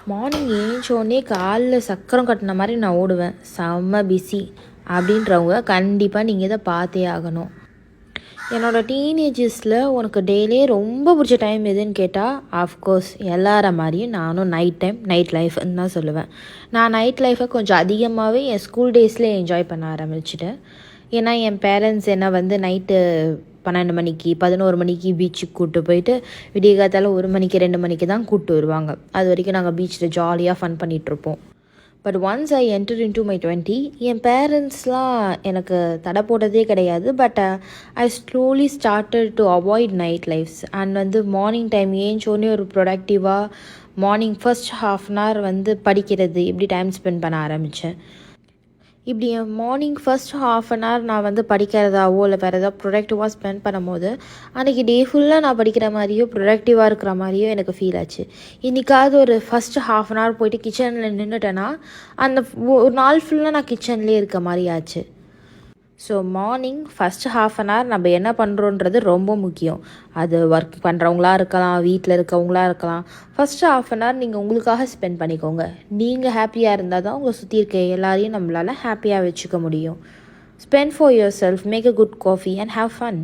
Morning ஏஞ்சோடனே காலில் சக்கரம் கட்டின மாதிரி நான் ஓடுவேன். செம்ம பிஸி அப்படின்றவங்க கண்டிப்பாக நீங்கள் இதை பார்த்தே ஆகணும். என்னோடய டீனேஜஸில் உனக்கு டெய்லியே ரொம்ப பிடிச்ச டைம் எதுன்னு கேட்டால் ஆஃப்கோர்ஸ் எல்லார மாதிரியும் நானும் நைட் லைஃப்னு தான் சொல்லுவேன். நான் நைட் லைஃப்பை கொஞ்சம் அதிகமாகவே என் ஸ்கூல் டேஸ்லேயே என்ஜாய் பண்ண ஆரம்பிச்சிட்டேன். ஏன்னா என் பேரண்ட்ஸ் என்னை நைட்டு 12 மணிக்கு 11 மணிக்கு பீச்சுக்கு கூப்பிட்டு போயிட்டு விடிய காத்தால் 1 மணிக்கு 2 மணிக்கு தான் கூப்பிட்டு வருவாங்க. அது வரைக்கும் நாங்கள் பீச்சில் ஜாலியாக ஃபன் பண்ணிகிட்ருப்போம். But once I enter into my 20 என் பேரண்ட்ஸ்லாம் எனக்கு தடை போட்டதே கிடையாது. But I slowly started to avoid night lifes and morning time ஏஞ்சோடனே ஒரு ப்ரொடக்டிவாக மார்னிங் ஃபர்ஸ்ட் ½ அன் ஹவர் படிக்கிறது இப்படி டைம் ஸ்பெண்ட் பண்ண ஆரம்பித்தேன். இப்படி என் மார்னிங் ஃபர்ஸ்ட் ½ அன் ஹவர் நான் படிக்கிறதாவோ இல்லை வேறு ஏதாவது ப்ரொடக்டிவாக ஸ்பெண்ட் பண்ணும்போது அன்றைக்கி டே ஃபுல்லாக நான் படிக்கிற மாதிரியோ ப்ரொடக்டிவாக இருக்கிற மாதிரியோ எனக்கு ஃபீல் ஆச்சு. இன்றைக்காவது ஒரு ஃபஸ்ட்டு ½ அன் ஹவர் போயிட்டு கிச்சனில் நின்றுட்டேன்னா அந்த ஒரு நாள் ஃபுல்லாக நான் கிச்சன்லேயே இருக்க மாதிரி ஆச்சு. So morning first ½ an hour நம்ம என்ன பண்ணுறோன்றது ரொம்ப முக்கியம். அது ஒர்க் பண்ணுறவங்களா இருக்கலாம், வீட்டில் இருக்கவங்களா இருக்கலாம். ஃபஸ்ட்டு ½ அன் ஹவர் நீங்கள் உங்களுக்காக ஸ்பெண்ட் பண்ணிக்கோங்க. நீங்கள் ஹாப்பியாக இருந்தால் தான் உங்களை சுற்றி இருக்க எல்லாரையும் நம்மளால் ஹாப்பியாக வச்சுக்க முடியும். Spend for yourself, make a good coffee and have fun.